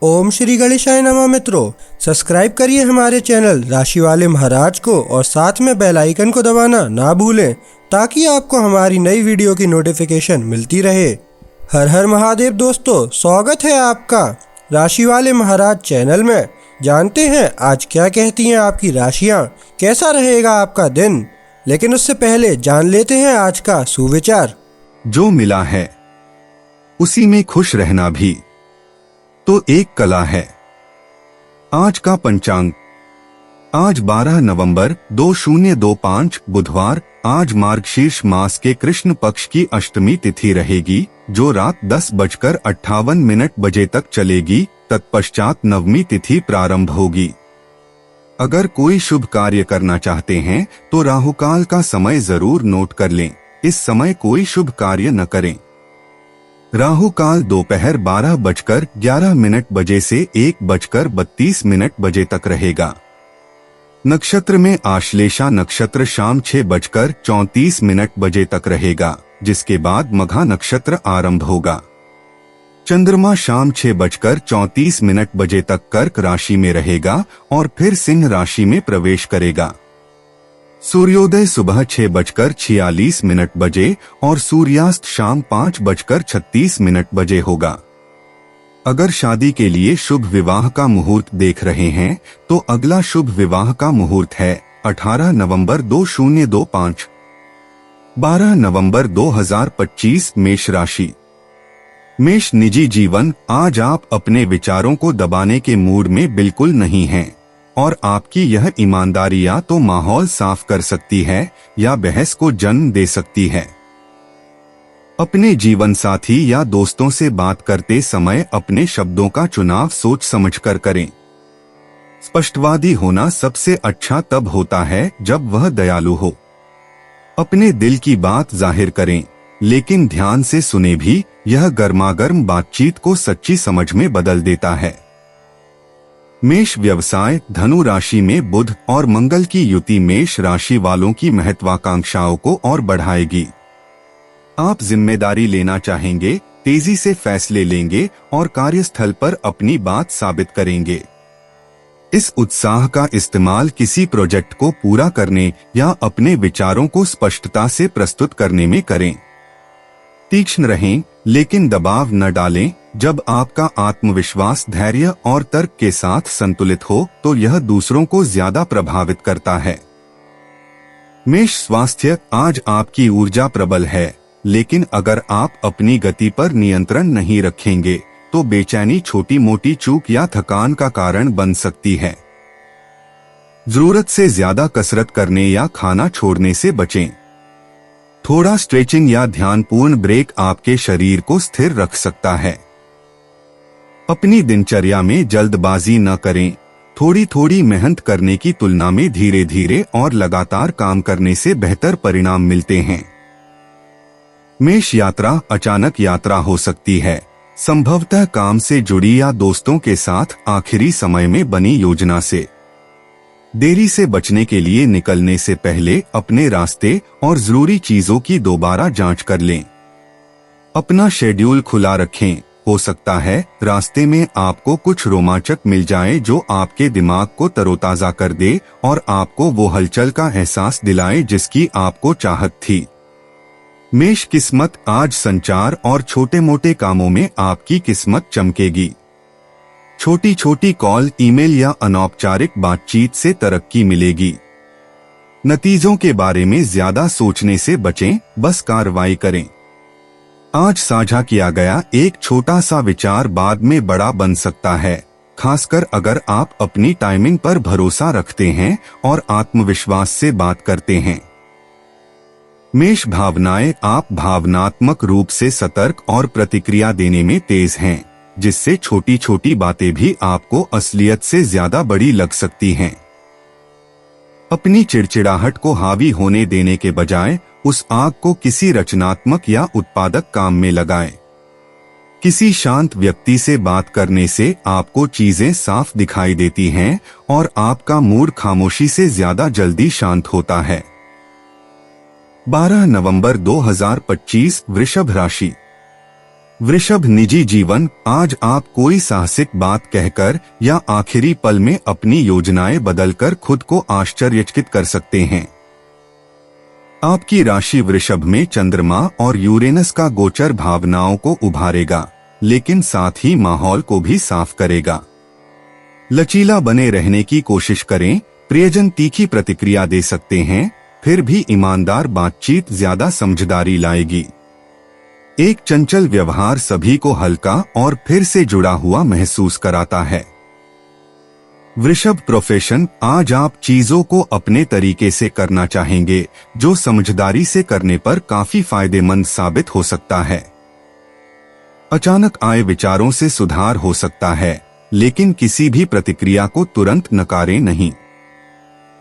ओम श्री गणेशाय नमः। मित्रों, सब्सक्राइब करिए हमारे चैनल राशि वाले महाराज को और साथ में बेल आइकन को दबाना ना भूलें ताकि आपको हमारी नई वीडियो की नोटिफिकेशन मिलती रहे। हर हर महादेव दोस्तों, स्वागत है आपका राशि वाले महाराज चैनल में। जानते हैं आज क्या कहती हैं आपकी राशियां, कैसा रहेगा आपका दिन। लेकिन उससे पहले जान लेते हैं आज का सुविचार। जो मिला है उसी में खुश रहना भी तो एक कला है। आज का पंचांग, आज 12 नवंबर 2025 बुधवार। आज मार्गशीर्ष मास के कृष्ण पक्ष की अष्टमी तिथि रहेगी जो रात 10:58 बजे तक चलेगी। तत्पश्चात नवमी तिथि प्रारंभ होगी। अगर कोई शुभ कार्य करना चाहते हैं तो राहुकाल का समय जरूर नोट कर लें। इस समय कोई शुभ कार्य न करें। राहु काल दोपहर 12:11 बजे से 1:32 बजे तक रहेगा। नक्षत्र में आश्लेषा नक्षत्र शाम 6:34 बजे तक रहेगा, जिसके बाद मघा नक्षत्र आरंभ होगा। चंद्रमा शाम 6:34 बजे तक कर्क राशि में रहेगा और फिर सिंह राशि में प्रवेश करेगा। सूर्योदय सुबह 6:46 बजे और सूर्यास्त शाम 5:36 बजे होगा। अगर शादी के लिए शुभ विवाह का मुहूर्त देख रहे हैं तो अगला शुभ विवाह का मुहूर्त है 18 नवंबर 2025। 12 नवंबर 2025 मेष राशि। मेष निजी जीवन, आज आप अपने विचारों को दबाने के मूड में बिल्कुल नहीं हैं और आपकी यह ईमानदारी या तो माहौल साफ कर सकती है या बहस को जन्म दे सकती है। अपने जीवन साथी या दोस्तों से बात करते समय अपने शब्दों का चुनाव सोच समझकर करें। स्पष्टवादी होना सबसे अच्छा तब होता है जब वह दयालु हो। अपने दिल की बात जाहिर करें, लेकिन ध्यान से सुने भी। यह गर्मागर्म बातचीत को सच्ची समझ में बदल देता है। मेष व्यवसाय, धनु राशि में बुध और मंगल की युति मेष राशि वालों की महत्वाकांक्षाओं को और बढ़ाएगी। आप जिम्मेदारी लेना चाहेंगे, तेजी से फैसले लेंगे और कार्यस्थल पर अपनी बात साबित करेंगे। इस उत्साह का इस्तेमाल किसी प्रोजेक्ट को पूरा करने या अपने विचारों को स्पष्टता से प्रस्तुत करने में करें। तीक्ष्ण रहें, लेकिन दबाव न डालें। जब आपका आत्मविश्वास धैर्य और तर्क के साथ संतुलित हो तो यह दूसरों को ज्यादा प्रभावित करता है। मेष स्वास्थ्य, आज आपकी ऊर्जा प्रबल है, लेकिन अगर आप अपनी गति पर नियंत्रण नहीं रखेंगे तो बेचैनी छोटी मोटी चूक या थकान का कारण बन सकती है। जरूरत से ज्यादा कसरत करने या खाना छोड़ने से बचें। थोड़ा स्ट्रेचिंग या ध्यानपूर्ण ब्रेक आपके शरीर को स्थिर रख सकता है। अपनी दिनचर्या में जल्दबाजी न करें। थोड़ी थोड़ी मेहनत करने की तुलना में धीरे धीरे और लगातार काम करने से बेहतर परिणाम मिलते हैं। मेष यात्रा, अचानक यात्रा हो सकती है, संभवतः काम से जुड़ी या दोस्तों के साथ आखिरी समय में बनी योजना से। देरी से बचने के लिए निकलने से पहले अपने रास्ते और जरूरी चीजों की दोबारा जांच कर लें। अपना शेड्यूल खुला रखें। हो सकता है रास्ते में आपको कुछ रोमांचक मिल जाए जो आपके दिमाग को तरोताजा कर दे और आपको वो हलचल का एहसास दिलाए जिसकी आपको चाहत थी। मेष किस्मत, आज संचार और छोटे मोटे कामों में आपकी किस्मत चमकेगी। छोटी छोटी कॉल, ईमेल या अनौपचारिक बातचीत से तरक्की मिलेगी। नतीजों के बारे में ज्यादा सोचने से बचें, बस कार्रवाई करें। आज साझा किया गया एक छोटा सा विचार बाद में बड़ा बन सकता है, खासकर अगर आप अपनी टाइमिंग पर भरोसा रखते हैं और आत्मविश्वास से बात करते हैं। मेष भावनाएं, आप भावनात्मक रूप से सतर्क और प्रतिक्रिया देने में तेज हैं, जिससे छोटी छोटी बातें भी आपको असलियत से ज्यादा बड़ी लग सकती हैं। अपनी चिड़चिड़ाहट को हावी होने देने के बजाय उस आग को किसी रचनात्मक या उत्पादक काम में लगाएं। किसी शांत व्यक्ति से बात करने से आपको चीजें साफ दिखाई देती हैं और आपका मूड खामोशी से ज्यादा जल्दी शांत होता है। 12 नवंबर 2025 वृषभ राशि। वृषभ निजी जीवन। आज आप कोई साहसिक बात कहकर या आखिरी पल में अपनी योजनाएं बदलकर खुद को आश्चर्यचकित कर सकते हैं। आपकी राशि वृषभ में चंद्रमा और यूरेनस का गोचर भावनाओं को उभारेगा, लेकिन साथ ही माहौल को भी साफ करेगा। लचीला बने रहने की कोशिश करें। प्रियजन तीखी प्रतिक्रिया दे सकते हैं, फिर भी ईमानदार बातचीत ज्यादा समझदारी लाएगी। एक चंचल व्यवहार सभी को हल्का और फिर से जुड़ा हुआ महसूस कराता है। वृषभ प्रोफेशन। आज आप चीजों को अपने तरीके से करना चाहेंगे, जो समझदारी से करने पर काफी फायदेमंद साबित हो सकता है। अचानक आए विचारों से सुधार हो सकता है, लेकिन किसी भी प्रतिक्रिया को तुरंत नकारें नहीं।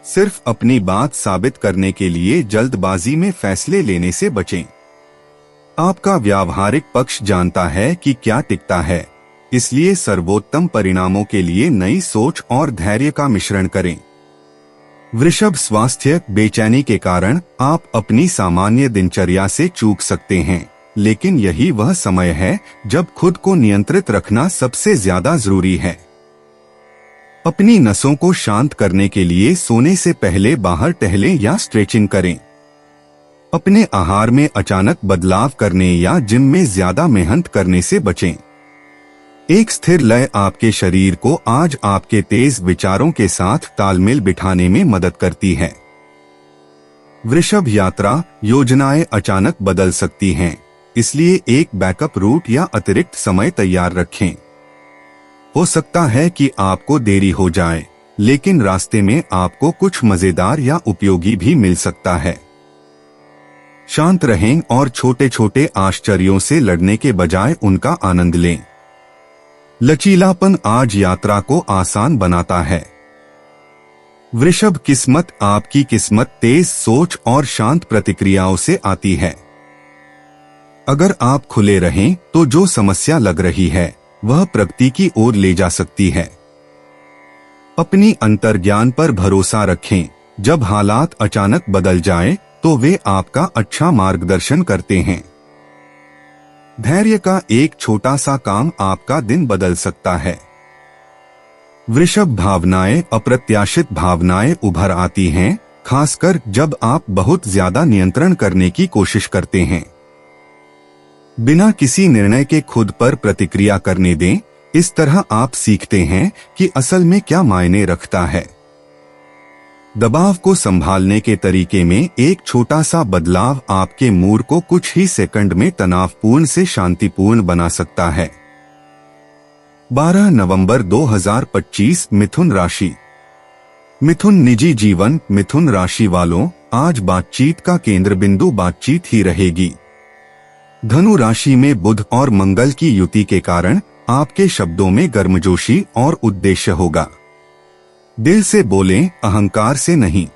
सिर्फ अपनी बात साबित करने के लिए जल्दबाजी में फैसले लेने से बचें। आपका व्यावहारिक पक्ष जानता है कि क्या टिकता है, इसलिए सर्वोत्तम परिणामों के लिए नई सोच और धैर्य का मिश्रण करें। वृषभ स्वास्थ्य। बेचैनी के कारण आप अपनी सामान्य दिनचर्या से चूक सकते हैं, लेकिन यही वह समय है जब खुद को नियंत्रित रखना सबसे ज्यादा जरूरी है। अपनी नसों को शांत करने के लिए सोने से पहले बाहर टहलें या स्ट्रेचिंग करें। अपने आहार में अचानक बदलाव करने या जिम में ज्यादा मेहनत करने से बचें। एक स्थिर लय आपके शरीर को आज आपके तेज विचारों के साथ तालमेल बिठाने में मदद करती है। वृषभ यात्रा। योजनाएं अचानक बदल सकती हैं, इसलिए एक बैकअप रूट या अतिरिक्त समय तैयार रखें। हो सकता है कि आपको देरी हो जाए, लेकिन रास्ते में आपको कुछ मजेदार या उपयोगी भी मिल सकता है। शांत रहें और छोटे छोटे आश्चर्यों से लड़ने के बजाय उनका आनंद लें। लचीलापन आज यात्रा को आसान बनाता है। वृषभ किस्मत। आपकी किस्मत तेज सोच और शांत प्रतिक्रियाओं से आती है। अगर आप खुले रहें तो जो समस्या लग रही है वह प्रगति की ओर ले जा सकती है। अपनी अंतर्ज्ञान पर भरोसा रखें। जब हालात अचानक बदल जाएं, तो वे आपका अच्छा मार्गदर्शन करते हैं। धैर्य का एक छोटा सा काम आपका दिन बदल सकता है। वृषभ भावनाएं। अप्रत्याशित भावनाएं उभर आती हैं, खासकर जब आप बहुत ज्यादा नियंत्रण करने की कोशिश करते हैं। बिना किसी निर्णय के खुद पर प्रतिक्रिया करने दें। इस तरह आप सीखते हैं कि असल में क्या मायने रखता है। दबाव को संभालने के तरीके में एक छोटा सा बदलाव आपके मूड को कुछ ही सेकंड में तनावपूर्ण से शांतिपूर्ण बना सकता है। 12 नवंबर 2025। मिथुन राशि। मिथुन निजी जीवन। मिथुन राशि वालों, आज बातचीत का केंद्र बिंदु बातचीत ही रहेगी। धनु राशि में बुध और मंगल की युति के कारण आपके शब्दों में गर्मजोशी और उद्देश्य होगा। दिल से बोलें, अहंकार से नहीं।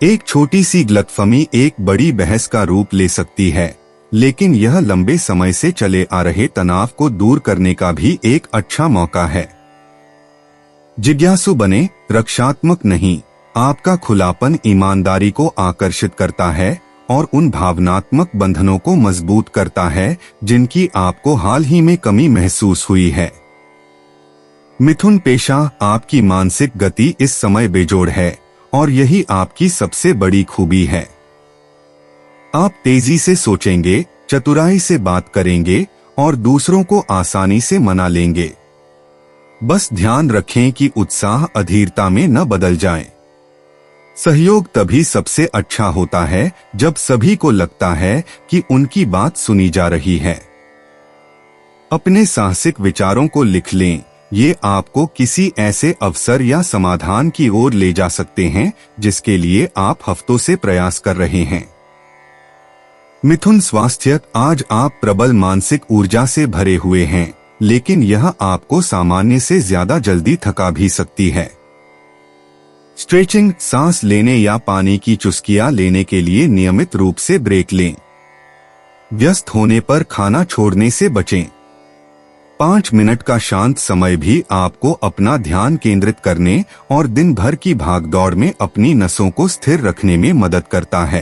एक छोटी सी गलतफहमी एक बड़ी बहस का रूप ले सकती है, लेकिन यह लंबे समय से चले आ रहे तनाव को दूर करने का भी एक अच्छा मौका है। जिज्ञासु बने, रक्षात्मक नहीं। आपका खुलापन ईमानदारी को आकर्षित करता है और उन भावनात्मक बंधनों को मजबूत करता है जिनकी आपको हाल ही में कमी महसूस हुई है। मिथुन पेशा। आपकी मानसिक गति इस समय बेजोड़ है और यही आपकी सबसे बड़ी खूबी है। आप तेजी से सोचेंगे, चतुराई से बात करेंगे और दूसरों को आसानी से मना लेंगे। बस ध्यान रखें कि उत्साह अधीरता में न बदल जाए। सहयोग तभी सबसे अच्छा होता है जब सभी को लगता है कि उनकी बात सुनी जा रही है। अपने साहसिक विचारों को लिख लें। ये आपको किसी ऐसे अवसर या समाधान की ओर ले जा सकते हैं जिसके लिए आप हफ्तों से प्रयास कर रहे हैं। मिथुन स्वास्थ्य। आज आप प्रबल मानसिक ऊर्जा से भरे हुए हैं, लेकिन यह आपको सामान्य से ज्यादा जल्दी थका भी सकती है। स्ट्रेचिंग, सांस लेने या पानी की चुस्कियां लेने के लिए नियमित रूप से ब्रेक लें। व्यस्त होने पर खाना छोड़ने से बचें। 5 मिनट का शांत समय भी आपको अपना ध्यान केंद्रित करने और दिन भर की भागदौड़ में अपनी नसों को स्थिर रखने में मदद करता है।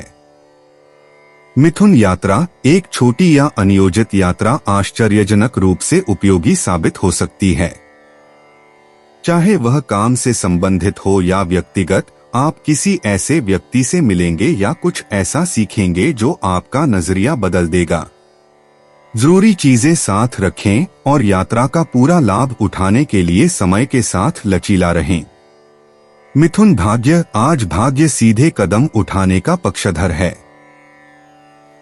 मिथुन यात्रा, एक छोटी या अनियोजित यात्रा आश्चर्यजनक रूप से उपयोगी साबित हो सकती है। चाहे वह काम से संबंधित हो या व्यक्तिगत, आप किसी ऐसे व्यक्ति से मिलेंगे या कुछ ऐसा सीखेंगे जो आपका नजरिया बदल देगा। जरूरी चीजें साथ रखें और यात्रा का पूरा लाभ उठाने के लिए समय के साथ लचीला रहें। मिथुन भाग्य, आज भाग्य सीधे कदम उठाने का पक्षधर है।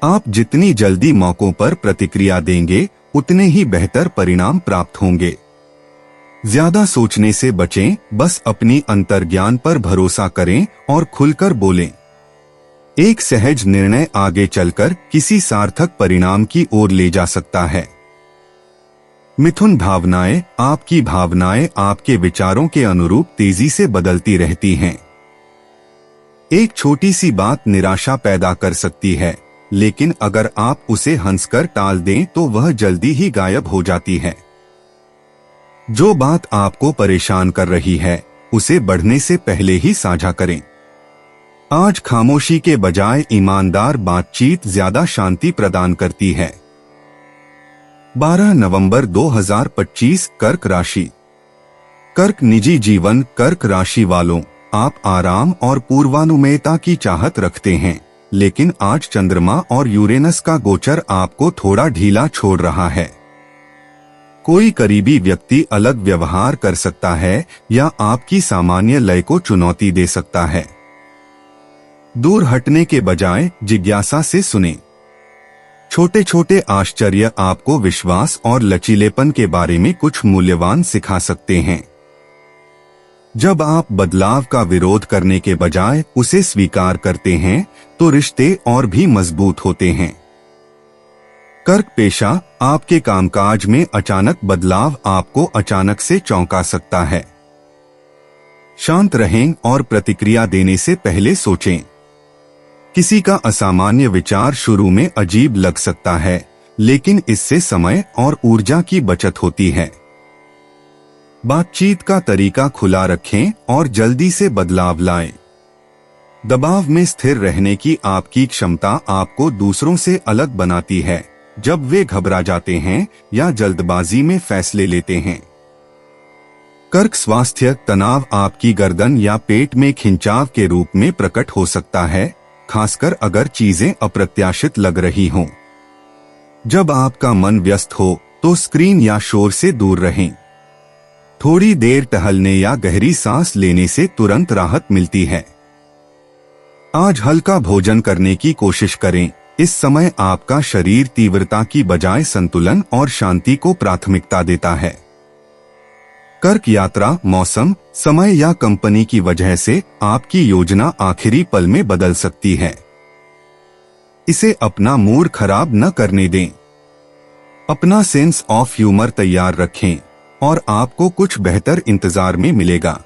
आप जितनी जल्दी मौकों पर प्रतिक्रिया देंगे, उतने ही बेहतर परिणाम प्राप्त होंगे। ज्यादा सोचने से बचें, बस अपनी अंतर्ज्ञान पर भरोसा करें और खुलकर बोलें। एक सहज निर्णय आगे चलकर किसी सार्थक परिणाम की ओर ले जा सकता है। मिथुन भावनाएं, आपकी भावनाएं आपके विचारों के अनुरूप तेजी से बदलती रहती हैं। एक छोटी सी बात निराशा पैदा कर सकती है, लेकिन अगर आप उसे हंसकर टाल दें तो वह जल्दी ही गायब हो जाती है। जो बात आपको परेशान कर रही है, उसे बढ़ने से पहले ही साझा करें। आज खामोशी के बजाय ईमानदार बातचीत ज्यादा शांति प्रदान करती है। 12 नवंबर 2025, कर्क राशि। कर्क निजी जीवन, कर्क राशि वालों, आप आराम और पूर्वानुमेयता की चाहत रखते हैं, लेकिन आज चंद्रमा और यूरेनस का गोचर आपको थोड़ा ढीला छोड़ रहा है। कोई करीबी व्यक्ति अलग व्यवहार कर सकता है या आपकी सामान्य लय को चुनौती दे सकता है। दूर हटने के बजाय जिज्ञासा से सुनें। छोटे छोटे आश्चर्य आपको विश्वास और लचीलेपन के बारे में कुछ मूल्यवान सिखा सकते हैं। जब आप बदलाव का विरोध करने के बजाय उसे स्वीकार करते हैं, तो रिश्ते और भी मजबूत होते हैं। कर्क पेशा, आपके कामकाज में अचानक बदलाव आपको अचानक से चौंका सकता है। शांत रहें और प्रतिक्रिया देने से पहले सोचें। किसी का असामान्य विचार शुरू में अजीब लग सकता है, लेकिन इससे समय और ऊर्जा की बचत होती है। बातचीत का तरीका खुला रखें और जल्दी से बदलाव लाएं। दबाव में स्थिर रहने की आपकी क्षमता आपको दूसरों से अलग बनाती है, जब वे घबरा जाते हैं या जल्दबाजी में फैसले लेते हैं। कर्क स्वास्थ्य, तनाव आपकी गर्दन या पेट में खिंचाव के रूप में प्रकट हो सकता है, खासकर अगर चीजें अप्रत्याशित लग रही हों। जब आपका मन व्यस्त हो तो स्क्रीन या शोर से दूर रहें। थोड़ी देर टहलने या गहरी सांस लेने से तुरंत राहत मिलती है। आज हल्का भोजन करने की कोशिश करें। इस समय आपका शरीर तीव्रता की बजाय संतुलन और शांति को प्राथमिकता देता है। कर्क यात्रा, मौसम, समय या कंपनी की वजह से आपकी योजना आखिरी पल में बदल सकती है। इसे अपना मूड खराब न करने दें। अपना सेंस ऑफ ह्यूमर तैयार रखें और आपको कुछ बेहतर इंतजार में मिलेगा।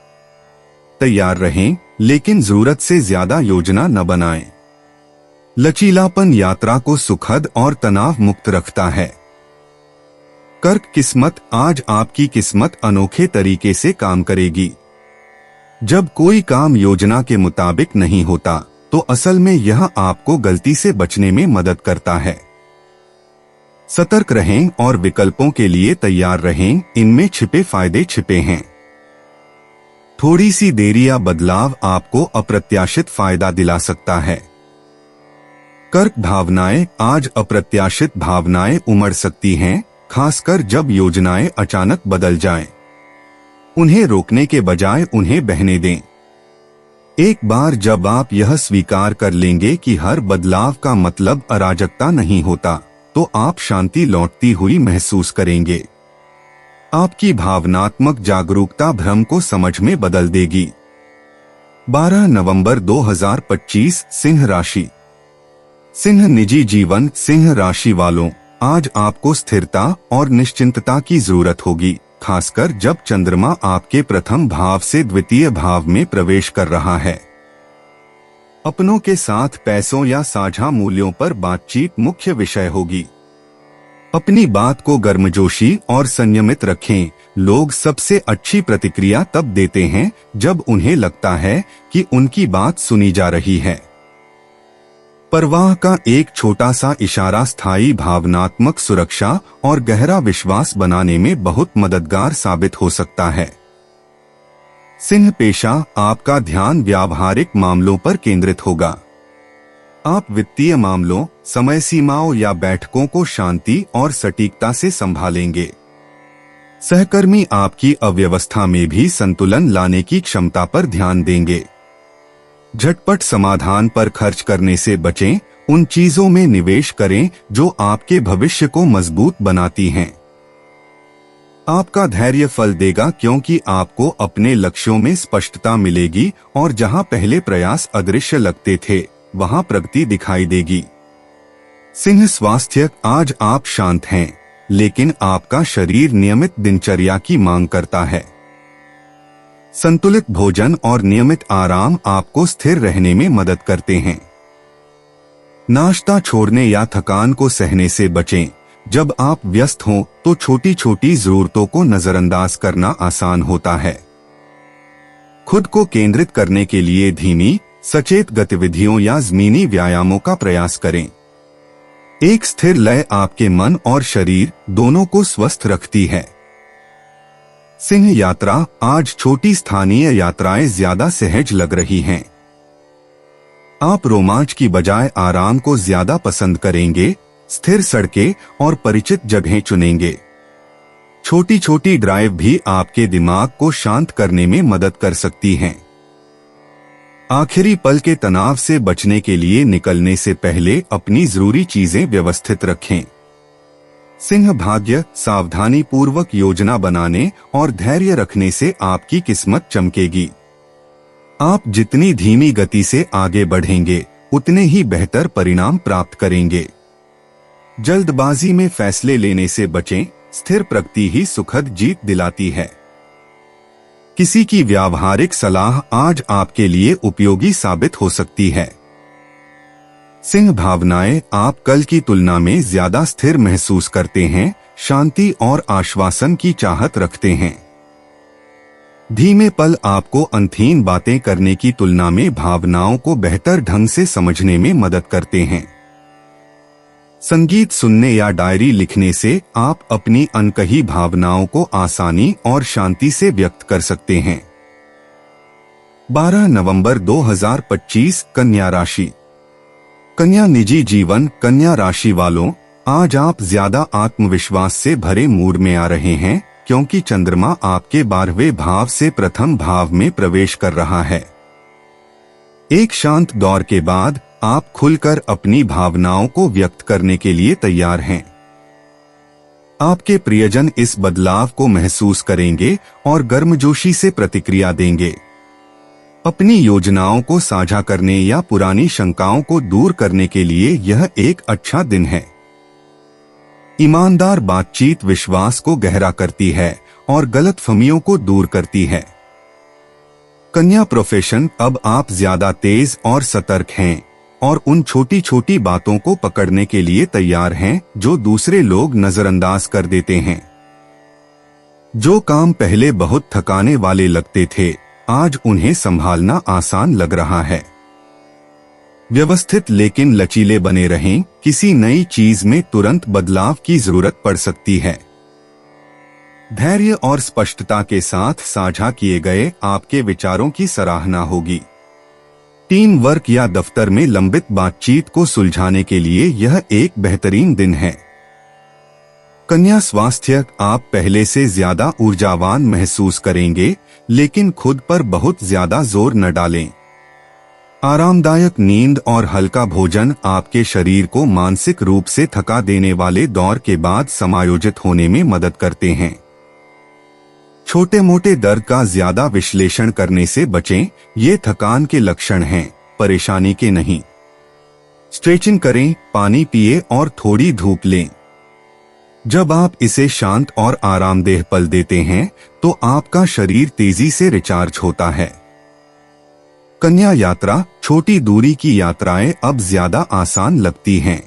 तैयार रहें, लेकिन जरूरत से ज्यादा योजना न बनाएं। लचीलापन यात्रा को सुखद और तनाव मुक्त रखता है। कर्क किस्मत, आज आपकी किस्मत अनोखे तरीके से काम करेगी। जब कोई काम योजना के मुताबिक नहीं होता, तो असल में यह आपको गलती से बचने में मदद करता है। सतर्क रहें और विकल्पों के लिए तैयार रहें, इनमें छिपे फायदे छिपे हैं। थोड़ी सी देरी या बदलाव आपको अप्रत्याशित फायदा दिला सकता है। कर्क भावनाएं, आज अप्रत्याशित भावनाएं उमड़ सकती हैं, खासकर जब योजनाएं अचानक बदल जाएं। उन्हें रोकने के बजाय उन्हें बहने दें। एक बार जब आप यह स्वीकार कर लेंगे कि हर बदलाव का मतलब अराजकता नहीं होता, तो आप शांति लौटती हुई महसूस करेंगे। आपकी भावनात्मक जागरूकता भ्रम को समझ में बदल देगी। 12 नवंबर 2025, सिंह राशि। सिंह निजी जीवन, सिंह राशि वालों, आज आपको स्थिरता और निश्चिंतता की जरूरत होगी, खासकर जब चंद्रमा आपके प्रथम भाव से द्वितीय भाव में प्रवेश कर रहा है। अपनों के साथ पैसों या साझा मूल्यों पर बातचीत मुख्य विषय होगी। अपनी बात को गर्मजोशी और संयमित रखें। लोग सबसे अच्छी प्रतिक्रिया तब देते हैं जब उन्हें लगता है कि उनकी बात सुनी जा रही है। परवाह का एक छोटा सा इशारा स्थायी भावनात्मक सुरक्षा और गहरा विश्वास बनाने में बहुत मददगार साबित हो सकता है। सिंह पेशा, आपका ध्यान व्यावहारिक मामलों पर केंद्रित होगा। आप वित्तीय मामलों, समय सीमाओं या बैठकों को शांति और सटीकता से संभालेंगे। सहकर्मी आपकी अव्यवस्था में भी संतुलन लाने की क्षमता पर ध्यान देंगे। झटपट समाधान पर खर्च करने से बचें, उन चीजों में निवेश करें जो आपके भविष्य को मजबूत बनाती हैं। आपका धैर्य फल देगा क्योंकि आपको अपने लक्ष्यों में स्पष्टता मिलेगी और जहां पहले प्रयास अदृश्य लगते थे, वहां प्रगति दिखाई देगी। सिंह स्वास्थ्य, आज आप शांत हैं, लेकिन आपका शरीर नियमित दिनचर्या की मांग करता है। संतुलित भोजन और नियमित आराम आपको स्थिर रहने में मदद करते हैं। नाश्ता छोड़ने या थकान को सहने से बचें। जब आप व्यस्त हों तो छोटी छोटी जरूरतों को नजरअंदाज करना आसान होता है। खुद को केंद्रित करने के लिए धीमी, सचेत गतिविधियों या जमीनी व्यायामों का प्रयास करें। एक स्थिर लय आपके मन और शरीर दोनों को स्वस्थ रखती है। सिंह यात्रा, आज छोटी स्थानीय यात्राएं ज्यादा सहज लग रही हैं। आप रोमांच की बजाय आराम को ज्यादा पसंद करेंगे, स्थिर सड़कें और परिचित जगहें चुनेंगे। छोटी छोटी ड्राइव भी आपके दिमाग को शांत करने में मदद कर सकती हैं। आखिरी पल के तनाव से बचने के लिए निकलने से पहले अपनी जरूरी चीजें व्यवस्थित रखें। सिंह भाग्य, सावधानी पूर्वक योजना बनाने और धैर्य रखने से आपकी किस्मत चमकेगी। आप जितनी धीमी गति से आगे बढ़ेंगे, उतने ही बेहतर परिणाम प्राप्त करेंगे। जल्दबाजी में फैसले लेने से बचें, स्थिर प्रगति ही सुखद जीत दिलाती है। किसी की व्यावहारिक सलाह आज आपके लिए उपयोगी साबित हो सकती है। सिंह भावनाएं, आप कल की तुलना में ज्यादा स्थिर महसूस करते हैं, शांति और आश्वासन की चाहत रखते हैं। धीमे पल आपको अनथीन बातें करने की तुलना में भावनाओं को बेहतर ढंग से समझने में मदद करते हैं। संगीत सुनने या डायरी लिखने से आप अपनी अनकही भावनाओं को आसानी और शांति से व्यक्त कर सकते हैं। 12 नवंबर 2025, कन्या राशि। कन्या निजी जीवन, कन्या राशि वालों, आज आप ज्यादा आत्मविश्वास से भरे मूड में आ रहे हैं क्योंकि चंद्रमा आपके 12वें भाव से प्रथम भाव में प्रवेश कर रहा है। एक शांत दौर के बाद आप खुलकर अपनी भावनाओं को व्यक्त करने के लिए तैयार हैं। आपके प्रियजन इस बदलाव को महसूस करेंगे और गर्मजोशी से प्रतिक्रिया देंगे। अपनी योजनाओं को साझा करने या पुरानी शंकाओं को दूर करने के लिए यह एक अच्छा दिन है। ईमानदार बातचीत विश्वास को गहरा करती है और गलतफहमियों को दूर करती है। कन्या प्रोफेशन, अब आप ज्यादा तेज और सतर्क हैं और उन छोटी छोटी बातों को पकड़ने के लिए तैयार हैं जो दूसरे लोग नजरअंदाज कर देते हैं। जो काम पहले बहुत थकाने वाले लगते थे, आज उन्हें संभालना आसान लग रहा है। व्यवस्थित लेकिन लचीले बने रहें, किसी नई चीज में तुरंत बदलाव की जरूरत पड़ सकती है। धैर्य और स्पष्टता के साथ साझा किए गए आपके विचारों की सराहना होगी। टीम वर्क या दफ्तर में लंबित बातचीत को सुलझाने के लिए यह एक बेहतरीन दिन है। कन्या स्वास्थ्य, आप पहले से ज्यादा ऊर्जावान महसूस करेंगे, लेकिन खुद पर बहुत ज्यादा जोर न डालें। आरामदायक नींद और हल्का भोजन आपके शरीर को मानसिक रूप से थका देने वाले दौर के बाद समायोजित होने में मदद करते हैं। छोटे मोटे दर्द का ज्यादा विश्लेषण करने से बचें, ये थकान के लक्षण हैं, परेशानी के नहीं। स्ट्रेचिंग करें, पानी पिए और थोड़ी धूप लें। जब आप इसे शांत और आरामदेह पल देते हैं तो आपका शरीर तेजी से रिचार्ज होता है। कन्या यात्रा, छोटी दूरी की यात्राएं अब ज्यादा आसान लगती हैं।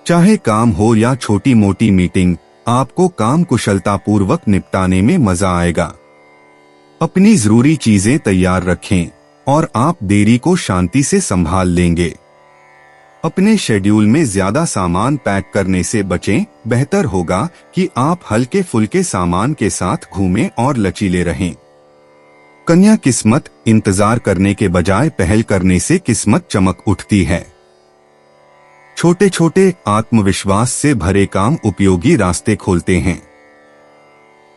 चाहे काम हो या छोटी मोटी मीटिंग, आपको काम कुशलतापूर्वक निपटाने में मजा आएगा। अपनी जरूरी चीजें तैयार रखें और आप देरी को शांति से संभाल लेंगे। अपने शेड्यूल में ज्यादा सामान पैक करने से बचें। बेहतर होगा कि आप हल्के फुल्के सामान के साथ घूमें और लचीले रहें। कन्या किस्मत, इंतजार करने के बजाय पहल करने से किस्मत चमक उठती है। छोटे छोटे आत्मविश्वास से भरे काम उपयोगी रास्ते खोलते हैं।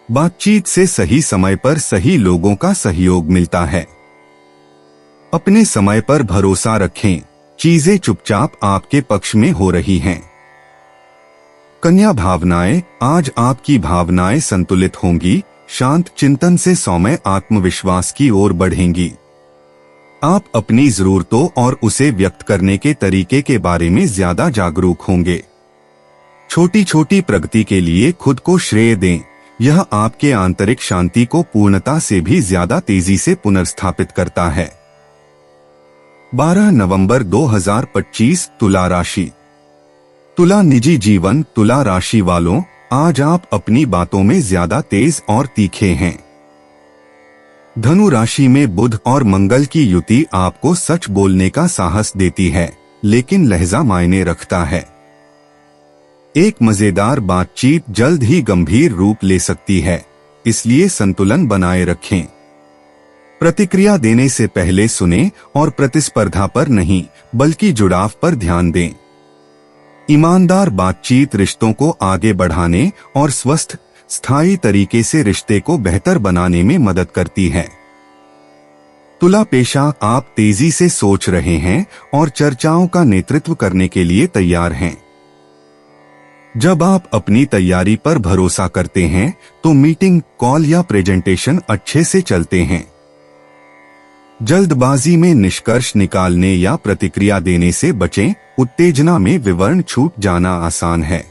बातचीत से सही समय पर सही लोगों का सहयोग मिलता है। अपने समय पर भरोसा रखें, चीजें चुपचाप आपके पक्ष में हो रही हैं। कन्या भावनाएं, आज आपकी भावनाएं संतुलित होंगी। शांत चिंतन से सौम्य आत्मविश्वास की ओर बढ़ेंगी। आप अपनी जरूरतों और उसे व्यक्त करने के तरीके के बारे में ज्यादा जागरूक होंगे। छोटी छोटी प्रगति के लिए खुद को श्रेय दें, यह आपके आंतरिक शांति को पूर्णता से भी ज्यादा तेजी से पुनर्स्थापित करता है। 12 नवंबर 2025 तुला राशि। तुला निजी जीवन। तुला राशि वालों, आज आप अपनी बातों में ज्यादा तेज और तीखे हैं। धनु राशि में बुध और मंगल की युति आपको सच बोलने का साहस देती है, लेकिन लहजा मायने रखता है। एक मजेदार बातचीत जल्द ही गंभीर रूप ले सकती है, इसलिए संतुलन बनाए रखें। प्रतिक्रिया देने से पहले सुनें और प्रतिस्पर्धा पर नहीं, बल्कि जुड़ाव पर ध्यान दें। ईमानदार बातचीत रिश्तों को आगे बढ़ाने और स्वस्थ, स्थायी तरीके से रिश्ते को बेहतर बनाने में मदद करती है। तुला पेशा, आप तेजी से सोच रहे हैं और चर्चाओं का नेतृत्व करने के लिए तैयार हैं। जब आप अपनी तैयारी पर भरोसा करते हैं तो मीटिंग, कॉल या प्रेजेंटेशन अच्छे से चलते हैं। जल्दबाजी में निष्कर्ष निकालने या प्रतिक्रिया देने से बचें, उत्तेजना में विवरण छूट जाना आसान है।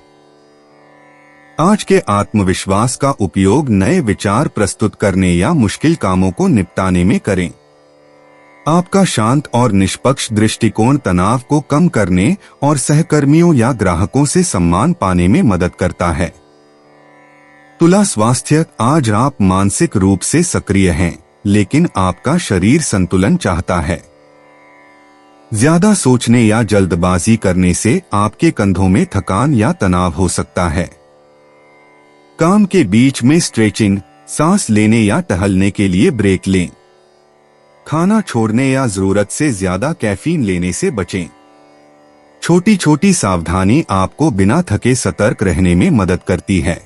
आज के आत्मविश्वास का उपयोग नए विचार प्रस्तुत करने या मुश्किल कामों को निपटाने में करें। आपका शांत और निष्पक्ष दृष्टिकोण तनाव को कम करने और सहकर्मियों या ग्राहकों से सम्मान पाने में मदद करता है। तुला स्वास्थ्य, आज आप मानसिक रूप से सक्रिय हैं, लेकिन आपका शरीर संतुलन चाहता है। ज्यादा सोचने या जल्दबाजी करने से आपके कंधों में थकान या तनाव हो सकता है। काम के बीच में स्ट्रेचिंग, सांस लेने या टहलने के लिए ब्रेक लें। खाना छोड़ने या जरूरत से ज्यादा कैफीन लेने से बचें। छोटी छोटी सावधानी आपको बिना थके सतर्क रहने में मदद करती है।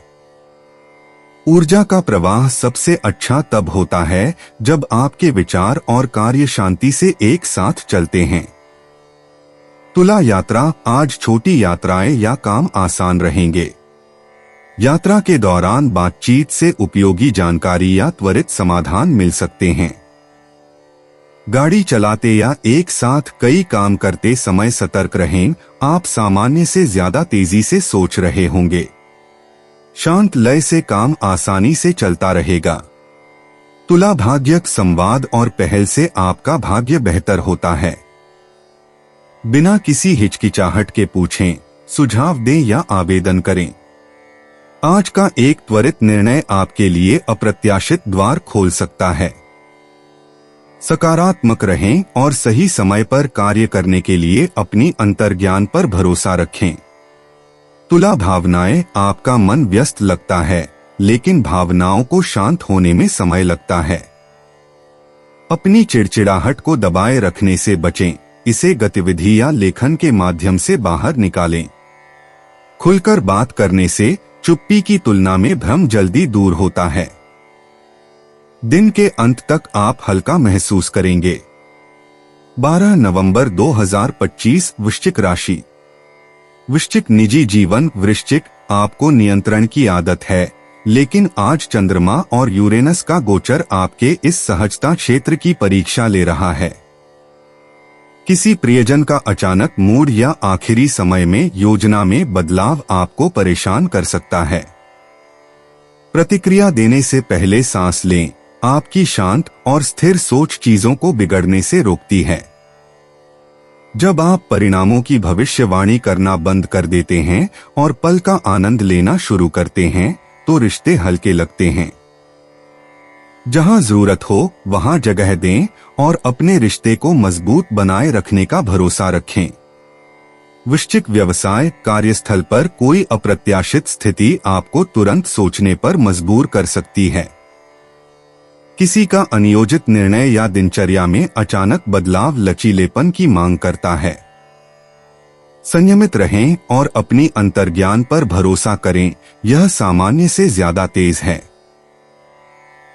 ऊर्जा का प्रवाह सबसे अच्छा तब होता है जब आपके विचार और कार्य शांति से एक साथ चलते हैं। तुला यात्रा, आज छोटी यात्राएं या काम आसान रहेंगे। यात्रा के दौरान बातचीत से उपयोगी जानकारी या त्वरित समाधान मिल सकते हैं। गाड़ी चलाते या एक साथ कई काम करते समय सतर्क रहें, आप सामान्य से ज्यादा तेजी से सोच रहे होंगे। शांत लय से काम आसानी से चलता रहेगा। तुला भाग्यक, संवाद और पहल से आपका भाग्य बेहतर होता है। बिना किसी हिचकिचाहट के पूछें, सुझाव दें या आवेदन करें। आज का एक त्वरित निर्णय आपके लिए अप्रत्याशित द्वार खोल सकता है। सकारात्मक रहें और सही समय पर कार्य करने के लिए अपनी अंतर्ज्ञान पर भरोसा रखें। तुला भावनाएं, आपका मन व्यस्त लगता है, लेकिन भावनाओं को शांत होने में समय लगता है। अपनी चिड़चिड़ाहट को दबाए रखने से बचें, इसे गतिविधि या लेखन के माध्यम से बाहर निकालें। खुलकर बात करने से चुप्पी की तुलना में भ्रम जल्दी दूर होता है। दिन के अंत तक आप हल्का महसूस करेंगे। 12 नवंबर 2025 वृश्चिक राशि। वृश्चिक निजी जीवन। वृश्चिक, आपको नियंत्रण की आदत है, लेकिन आज चंद्रमा और यूरेनस का गोचर आपके इस सहजता क्षेत्र की परीक्षा ले रहा है। किसी प्रियजन का अचानक मूड या आखिरी समय में योजना में बदलाव आपको परेशान कर सकता है। प्रतिक्रिया देने से पहले सांस लें, आपकी शांत और स्थिर सोच चीजों को बिगड़ने से रोकती है। जब आप परिणामों की भविष्यवाणी करना बंद कर देते हैं और पल का आनंद लेना शुरू करते हैं, तो रिश्ते हल्के लगते हैं। जहां जरूरत हो वहां जगह दें और अपने रिश्ते को मजबूत बनाए रखने का भरोसा रखें। वृश्चिक व्यवसाय कार्यस्थल पर कोई अप्रत्याशित स्थिति आपको तुरंत सोचने पर मजबूर कर सकती है। किसी का अनियोजित निर्णय या दिनचर्या में अचानक बदलाव लचीलेपन की मांग करता है। संयमित रहें और अपनी अंतर्ज्ञान पर भरोसा करें, यह सामान्य से ज्यादा तेज है।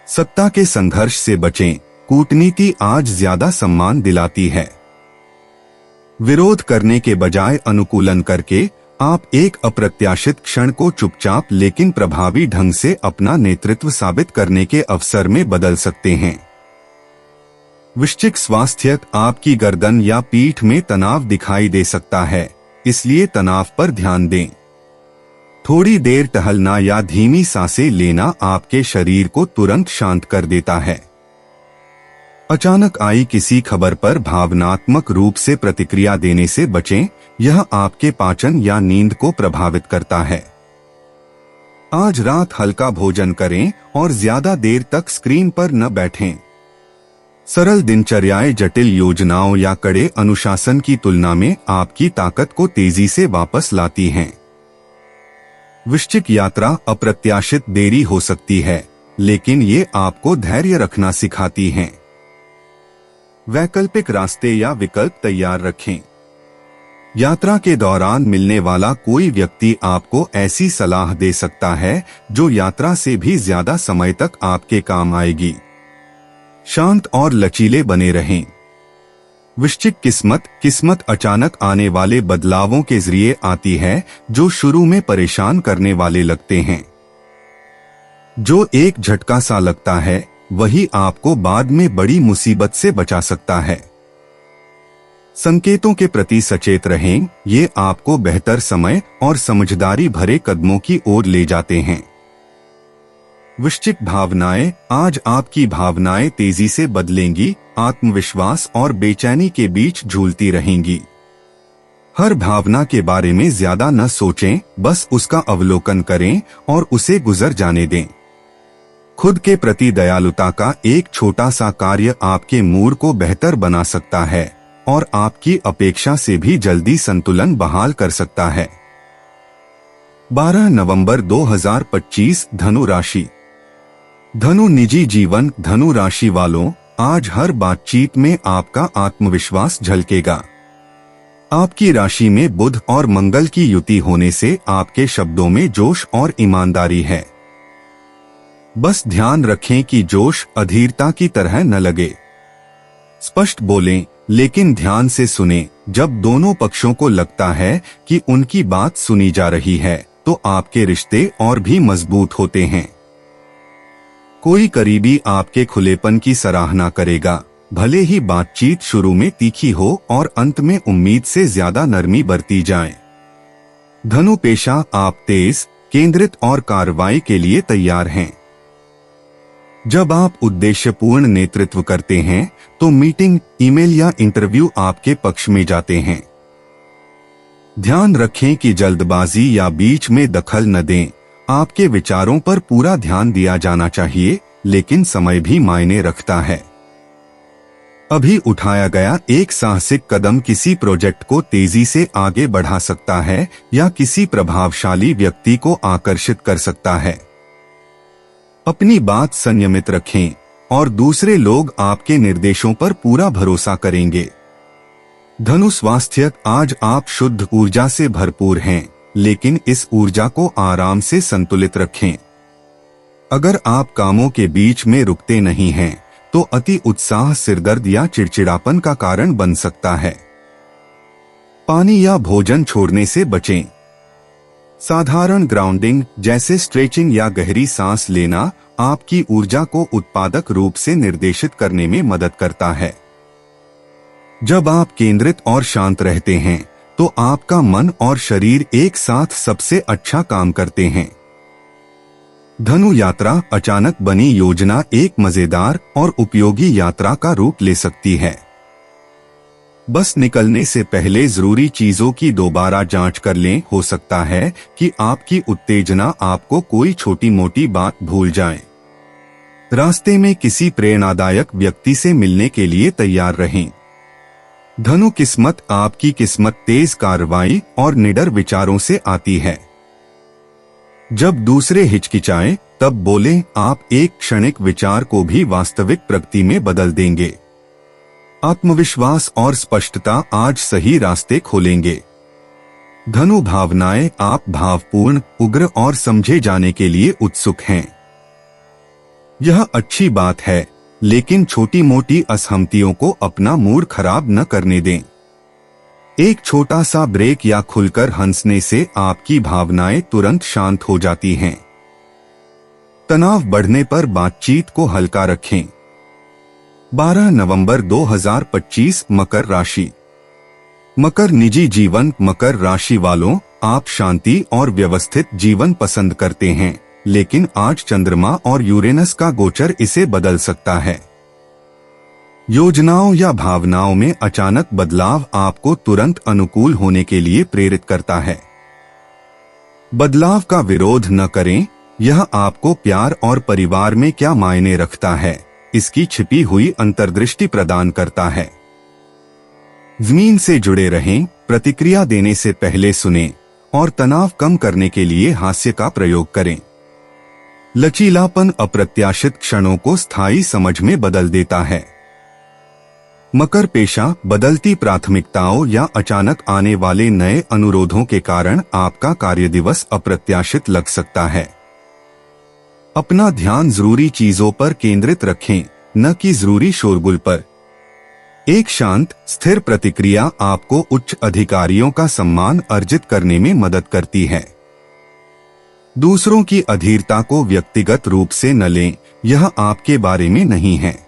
सत्ता के संघर्ष से बचें, कूटनीति आज ज्यादा सम्मान दिलाती है। विरोध करने के बजाय अनुकूलन करके आप एक अप्रत्याशित क्षण को चुपचाप लेकिन प्रभावी ढंग से अपना नेतृत्व साबित करने के अवसर में बदल सकते हैं। वृश्चिक स्वास्थ्य आपकी गर्दन या पीठ में तनाव दिखाई दे सकता है, इसलिए तनाव पर ध्यान दें। थोड़ी देर टहलना या धीमी सांसें लेना आपके शरीर को तुरंत शांत कर देता है। अचानक आई किसी खबर पर भावनात्मक रूप से प्रतिक्रिया देने से बचें, यह आपके पाचन या नींद को प्रभावित करता है। आज रात हल्का भोजन करें और ज्यादा देर तक स्क्रीन पर न बैठें। सरल दिनचर्याएं जटिल योजनाओं या कड़े अनुशासन की तुलना में आपकी ताकत को तेजी से वापस लाती हैं। वृश्चिक यात्रा अप्रत्याशित देरी हो सकती है, लेकिन ये आपको धैर्य रखना सिखाती हैं। वैकल्पिक रास्ते या विकल्प तैयार रखें। यात्रा के दौरान मिलने वाला कोई व्यक्ति आपको ऐसी सलाह दे सकता है जो यात्रा से भी ज्यादा समय तक आपके काम आएगी। शांत और लचीले बने रहें। वृश्चिक किस्मत अचानक आने वाले बदलावों के जरिए आती है जो शुरू में परेशान करने वाले लगते हैं। जो एक झटका सा लगता है वही आपको बाद में बड़ी मुसीबत से बचा सकता है। संकेतों के प्रति सचेत रहें, ये आपको बेहतर समय और समझदारी भरे कदमों की ओर ले जाते हैं। वृश्चिक भावनाएं आज आपकी भावनाएं तेजी से बदलेंगी, आत्मविश्वास और बेचैनी के बीच झूलती रहेंगी। हर भावना के बारे में ज्यादा न सोचें, बस उसका अवलोकन करें और उसे गुजर जाने दें। खुद के प्रति दयालुता का एक छोटा सा कार्य आपके मूड को बेहतर बना सकता है और आपकी अपेक्षा से भी जल्दी संतुलन बहाल कर सकता है। 12 नवंबर 2025 धनु राशि। धनु निजी जीवन। धनु राशि वालों, आज हर बातचीत में आपका आत्मविश्वास झलकेगा। आपकी राशि में बुध और मंगल की युति होने से आपके शब्दों में जोश और ईमानदारी है। बस ध्यान रखें कि जोश अधीरता की तरह न लगे। स्पष्ट बोलें, लेकिन ध्यान से सुनें। जब दोनों पक्षों को लगता है कि उनकी बात सुनी जा रही है, तो आपके रिश्ते और भी मजबूत होते हैं। कोई करीबी आपके खुलेपन की सराहना करेगा, भले ही बातचीत शुरू में तीखी हो और अंत में उम्मीद से ज्यादा नरमी बरती जाए। धनु पेशा। आप तेज, केंद्रित और कार्रवाई के लिए तैयार हैं। जब आप उद्देश्यपूर्ण नेतृत्व करते हैं तो मीटिंग, ईमेल या इंटरव्यू आपके पक्ष में जाते हैं। ध्यान रखें कि जल्दबाजी या बीच में दखल न दें। आपके विचारों पर पूरा ध्यान दिया जाना चाहिए, लेकिन समय भी मायने रखता है। अभी उठाया गया एक साहसिक कदम किसी प्रोजेक्ट को तेजी से आगे बढ़ा सकता है या किसी प्रभावशाली व्यक्ति को आकर्षित कर सकता है। अपनी बात संयमित रखें और दूसरे लोग आपके निर्देशों पर पूरा भरोसा करेंगे। धनु स्वास्थ्य। आज आप शुद्ध ऊर्जा से भरपूर हैं, लेकिन इस ऊर्जा को आराम से संतुलित रखें। अगर आप कामों के बीच में रुकते नहीं हैं, तो अति उत्साह सिरदर्द या चिड़चिड़ापन का कारण बन सकता है। पानी या भोजन छोड़ने से बचें। साधारण ग्राउंडिंग जैसे स्ट्रेचिंग या गहरी सांस लेना आपकी ऊर्जा को उत्पादक रूप से निर्देशित करने में मदद करता है। जब आप केंद्रित और शांत रहते हैं, तो आपका मन और शरीर एक साथ सबसे अच्छा काम करते हैं। धनु यात्रा। अचानक बनी योजना एक मजेदार और उपयोगी यात्रा का रूप ले सकती है। बस निकलने से पहले जरूरी चीजों की दोबारा जांच कर लें। हो सकता है कि आपकी उत्तेजना आपको कोई छोटी मोटी बात भूल जाए। रास्ते में किसी प्रेरणादायक व्यक्ति से मिलने के लिए तैयार रहें। धनु किस्मत, आपकी किस्मत तेज कार्रवाई और निडर विचारों से आती है। जब दूसरे हिचकिचाएं तब बोलें, आप एक क्षणिक विचार को भी वास्तविक प्रगति में बदल देंगे। आत्मविश्वास और स्पष्टता आज सही रास्ते खोलेंगे। धनु भावनाएं, आप भावपूर्ण, उग्र और समझे जाने के लिए उत्सुक हैं। यह अच्छी बात है, लेकिन छोटी मोटी असहमतियों को अपना मूड खराब न करने दें। एक छोटा सा ब्रेक या खुलकर हंसने से आपकी भावनाएं तुरंत शांत हो जाती हैं। तनाव बढ़ने पर बातचीत को हल्का रखें। 12 नवंबर 2025 मकर राशि। मकर निजी जीवन, मकर राशि वालों, आप शांति और व्यवस्थित जीवन पसंद करते हैं, लेकिन आज चंद्रमा और यूरेनस का गोचर इसे बदल सकता है। योजनाओं या भावनाओं में अचानक बदलाव आपको तुरंत अनुकूल होने के लिए प्रेरित करता है। बदलाव का विरोध न करें, यह आपको प्यार और परिवार में क्या मायने रखता है, इसकी छिपी हुई अंतर्दृष्टि प्रदान करता है। जमीन से जुड़े रहें, प्रतिक्रिया देने से पहले सुनें और तनाव कम करने के लिए हास्य का प्रयोग करें। लचीलापन अप्रत्याशित क्षणों को स्थायी समझ में बदल देता है। मकर पेशा, बदलती प्राथमिकताओं या अचानक आने वाले नए अनुरोधों के कारण आपका कार्यदिवस अप्रत्याशित लग सकता है। अपना ध्यान जरूरी चीजों पर केंद्रित रखें, न कि जरूरी शोरगुल पर। एक शांत, स्थिर प्रतिक्रिया आपको उच्च अधिकारियों का सम्मान अर्जित करने में मदद करती है। दूसरों की अधीरता को व्यक्तिगत रूप से न लें, यह आपके बारे में नहीं है।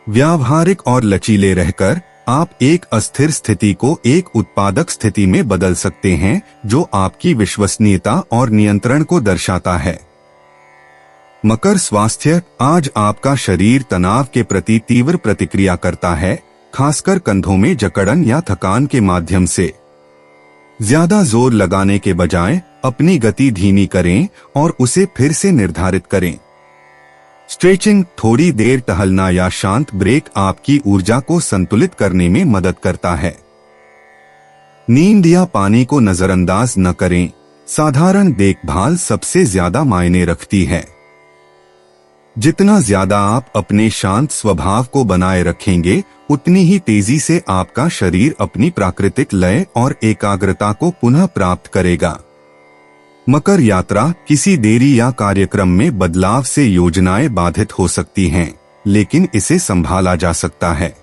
व्यावहारिक और लचीले रहकर आप एक अस्थिर स्थिति को एक उत्पादक स्थिति में बदल सकते हैं, जो आपकी विश्वसनीयता और नियंत्रण को दर्शाता है। मकर स्वास्थ्य, आज आपका शरीर तनाव के प्रति तीव्र प्रतिक्रिया करता है, खासकर कंधों में जकड़न या थकान के माध्यम से। ज्यादा जोर लगाने के बजाय अपनी गति धीमी करें और उसे फिर से निर्धारित करें। स्ट्रेचिंग, थोड़ी देर टहलना या शांत ब्रेक आपकी ऊर्जा को संतुलित करने में मदद करता है। नींद या पानी को नजरअंदाज न करें, साधारण देखभाल सबसे ज्यादा मायने रखती है। जितना ज्यादा आप अपने शांत स्वभाव को बनाए रखेंगे, उतनी ही तेजी से आपका शरीर अपनी प्राकृतिक लय और एकाग्रता को पुनः प्राप्त करेगा। मकर यात्रा, किसी देरी या कार्यक्रम में बदलाव से योजनाएं बाधित हो सकती हैं, लेकिन इसे संभाला जा सकता है।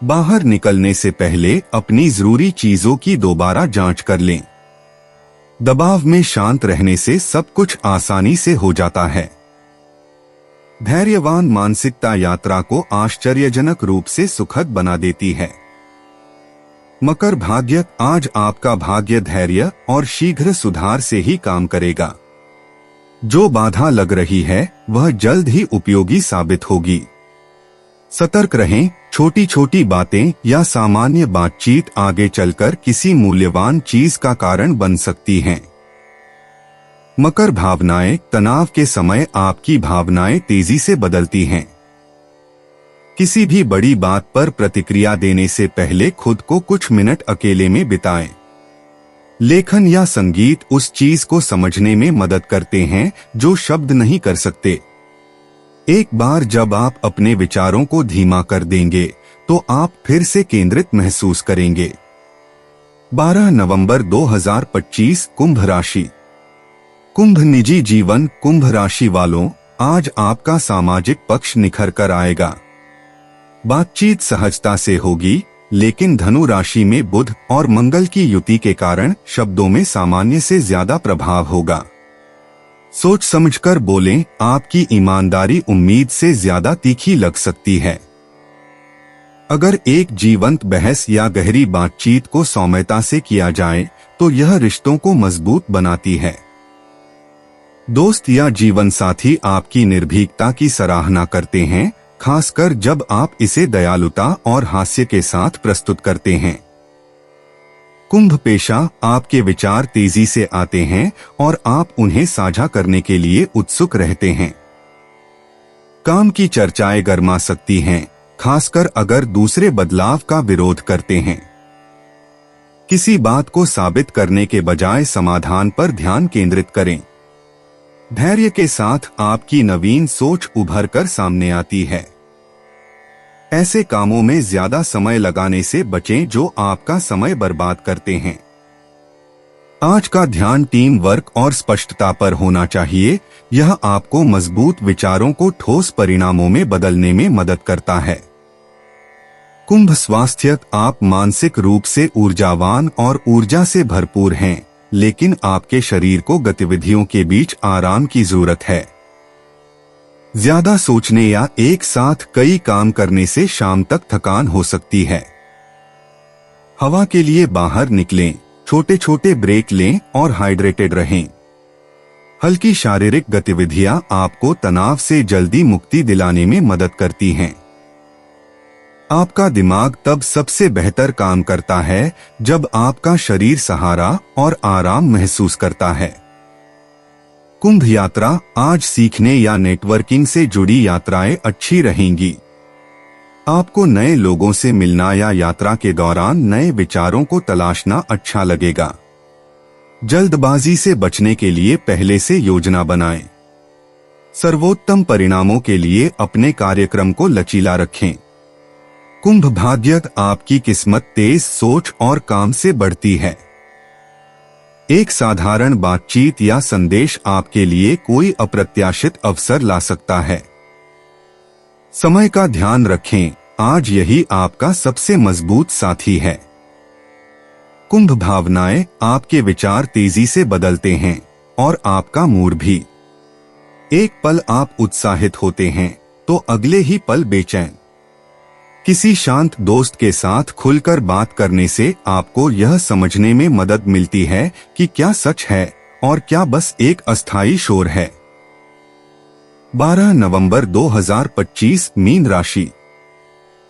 बाहर निकलने से पहले अपनी जरूरी चीजों की दोबारा जांच कर लें। दबाव में शांत रहने से सब कुछ आसानी से हो जाता है। धैर्यवान मानसिकता यात्रा को आश्चर्यजनक रूप से सुखद बना देती है। मकर भाग्य, आज आपका भाग्य धैर्य और शीघ्र सुधार से ही काम करेगा। जो बाधा लग रही है वह जल्द ही उपयोगी साबित होगी। सतर्क रहें, छोटी छोटी बातें या सामान्य बातचीत आगे चलकर किसी मूल्यवान चीज का कारण बन सकती हैं। मकर भावनाएं, तनाव के समय आपकी भावनाएं तेजी से बदलती हैं। किसी भी बड़ी बात पर प्रतिक्रिया देने से पहले खुद को कुछ मिनट अकेले में बिताएं। लेखन या संगीत उस चीज को समझने में मदद करते हैं जो शब्द नहीं कर सकते। एक बार जब आप अपने विचारों को धीमा कर देंगे, तो आप फिर से केंद्रित महसूस करेंगे। 12 नवंबर 2025 कुंभ राशि। कुंभ निजी जीवन, कुंभ राशि वालों, आज आपका सामाजिक पक्ष निखर कर आएगा। बातचीत सहजता से होगी, लेकिन धनु राशि में बुध और मंगल की युति के कारण शब्दों में सामान्य से ज्यादा प्रभाव होगा। सोच समझकर बोलें, आपकी ईमानदारी उम्मीद से ज्यादा तीखी लग सकती है। अगर एक जीवंत बहस या गहरी बातचीत को सौम्यता से किया जाए, तो यह रिश्तों को मजबूत बनाती है। दोस्त या जीवन साथी आपकी निर्भीकता की सराहना करते हैं, खासकर जब आप इसे दयालुता और हास्य के साथ प्रस्तुत करते हैं। कुंभ पेशा, आपके विचार तेजी से आते हैं और आप उन्हें साझा करने के लिए उत्सुक रहते हैं। काम की चर्चाएं गर्मा सकती हैं, खासकर अगर दूसरे बदलाव का विरोध करते हैं। किसी बात को साबित करने के बजाय समाधान पर ध्यान केंद्रित करें। धैर्य के साथ आपकी नवीन सोच उभर कर सामने आती है। ऐसे कामों में ज्यादा समय लगाने से बचें जो आपका समय बर्बाद करते हैं। आज का ध्यान टीम वर्क और स्पष्टता पर होना चाहिए। यह आपको मजबूत विचारों को ठोस परिणामों में बदलने में मदद करता है। कुंभ स्वास्थ्य, आप मानसिक रूप से ऊर्जावान और ऊर्जा से भरपूर हैं, लेकिन आपके शरीर को गतिविधियों के बीच आराम की जरूरत है। ज्यादा सोचने या एक साथ कई काम करने से शाम तक थकान हो सकती है। हवा के लिए बाहर निकलें, छोटे छोटे ब्रेक लें और हाइड्रेटेड रहें। हल्की शारीरिक गतिविधियां आपको तनाव से जल्दी मुक्ति दिलाने में मदद करती हैं। आपका दिमाग तब सबसे बेहतर काम करता है जब आपका शरीर सहारा और आराम महसूस करता है। कुंभ यात्रा, आज सीखने या नेटवर्किंग से जुड़ी यात्राएं अच्छी रहेंगी। आपको नए लोगों से मिलना या यात्रा के दौरान नए विचारों को तलाशना अच्छा लगेगा। जल्दबाजी से बचने के लिए पहले से योजना बनाएं। सर्वोत्तम परिणामों के लिए अपने कार्यक्रम को लचीला रखें। कुंभ भाग्य, आपकी किस्मत तेज सोच और काम से बढ़ती है। एक साधारण बातचीत या संदेश आपके लिए कोई अप्रत्याशित अवसर ला सकता है। समय का ध्यान रखें, आज यही आपका सबसे मजबूत साथी है। कुंभ भावनाएं, आपके विचार तेजी से बदलते हैं और आपका मूड भी। एक पल आप उत्साहित होते हैं तो अगले ही पल बेचैन। किसी शांत दोस्त के साथ खुलकर बात करने से आपको यह समझने में मदद मिलती है कि क्या सच है और क्या बस एक अस्थायी शोर है। 12 नवंबर 2025, मीन राशि।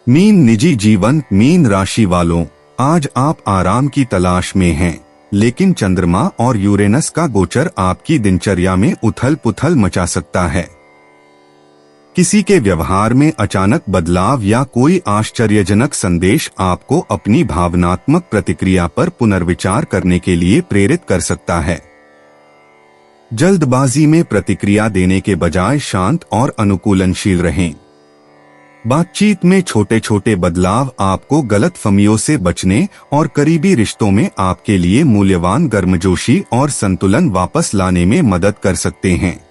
मीन निजी जीवन, मीन राशि वालों, आज आप आराम की तलाश में हैं, लेकिन चंद्रमा और यूरेनस का गोचर आपकी दिनचर्या में उथल पुथल मचा सकता है। किसी के व्यवहार में अचानक बदलाव या कोई आश्चर्यजनक संदेश आपको अपनी भावनात्मक प्रतिक्रिया पर पुनर्विचार करने के लिए प्रेरित कर सकता है। जल्दबाजी में प्रतिक्रिया देने के बजाय शांत और अनुकूलनशील रहें। बातचीत में छोटे छोटे बदलाव आपको गलतफहमियों से बचने और करीबी रिश्तों में आपके लिए मूल्यवान गर्मजोशी और संतुलन वापस लाने में मदद कर सकते हैं।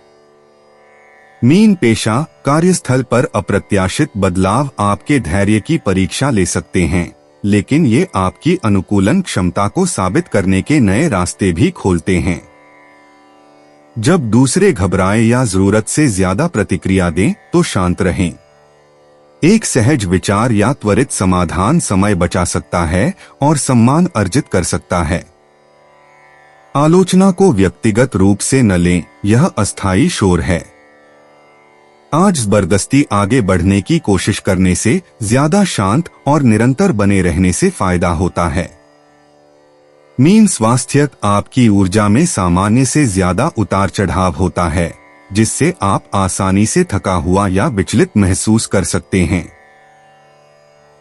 मीन पेशा, कार्यस्थल पर अप्रत्याशित बदलाव आपके धैर्य की परीक्षा ले सकते हैं, लेकिन ये आपकी अनुकूलन क्षमता को साबित करने के नए रास्ते भी खोलते हैं। जब दूसरे घबराएं या जरूरत से ज्यादा प्रतिक्रिया दें तो शांत रहें। एक सहज विचार या त्वरित समाधान समय बचा सकता है और सम्मान अर्जित कर सकता है। आलोचना को व्यक्तिगत रूप से न लें, यह अस्थायी शोर है। आज जबरदस्ती आगे बढ़ने की कोशिश करने से ज्यादा शांत और निरंतर बने रहने से फायदा होता है। मीन स्वास्थ्य, आपकी ऊर्जा में सामान्य से ज्यादा उतार चढ़ाव होता है, जिससे आप आसानी से थका हुआ या विचलित महसूस कर सकते हैं।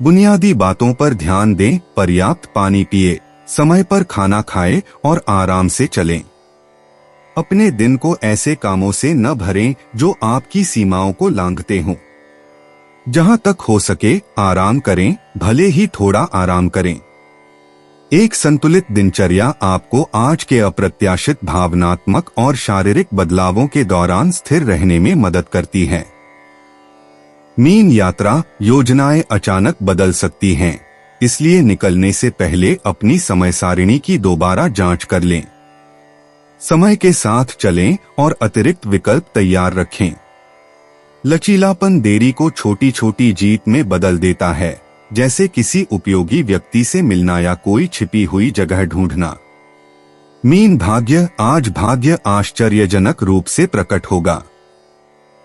बुनियादी बातों पर ध्यान दें, पर्याप्त पानी पिए, समय पर खाना खाएं और आराम से चलें। अपने दिन को ऐसे कामों से न भरें जो आपकी सीमाओं को लांघते हों। जहां तक हो सके आराम करें, भले ही थोड़ा आराम करें। एक संतुलित दिनचर्या आपको आज के अप्रत्याशित भावनात्मक और शारीरिक बदलावों के दौरान स्थिर रहने में मदद करती है। मीन यात्रा, योजनाएं अचानक बदल सकती हैं, इसलिए निकलने से पहले अपनी समय सारिणी की दोबारा जांच कर लें। समय के साथ चलें और अतिरिक्त विकल्प तैयार रखें। लचीलापन देरी को छोटी छोटी जीत में बदल देता है, जैसे किसी उपयोगी व्यक्ति से मिलना या कोई छिपी हुई जगह ढूंढना। मीन भाग्य, आज भाग्य आश्चर्यजनक रूप से प्रकट होगा।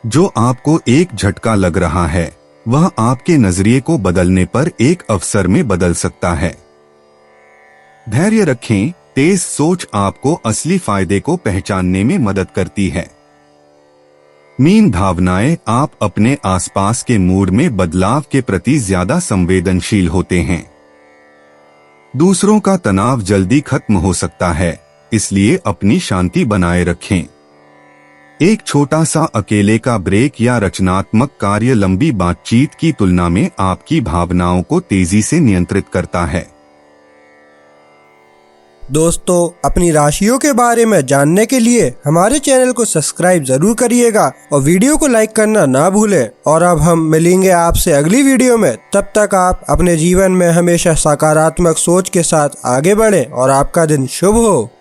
जो आपको एक झटका लग रहा है, वह आपके नजरिए को बदलने पर एक अवसर में बदल सकता है। धैर्य रखें, तेज सोच आपको असली फायदे को पहचानने में मदद करती है। मीन भावनाएं, आप अपने आसपास के मूड में बदलाव के प्रति ज्यादा संवेदनशील होते हैं। दूसरों का तनाव जल्दी खत्म हो सकता है, इसलिए अपनी शांति बनाए रखें। एक छोटा सा अकेले का ब्रेक या रचनात्मक कार्य लंबी बातचीत की तुलना में आपकी भावनाओं को तेजी से नियंत्रित करता है। दोस्तों, अपनी राशियों के बारे में जानने के लिए हमारे चैनल को सब्सक्राइब जरूर करिएगा और वीडियो को लाइक करना ना भूलें। और अब हम मिलेंगे आपसे अगली वीडियो में। तब तक आप अपने जीवन में हमेशा सकारात्मक सोच के साथ आगे बढ़ें और आपका दिन शुभ हो।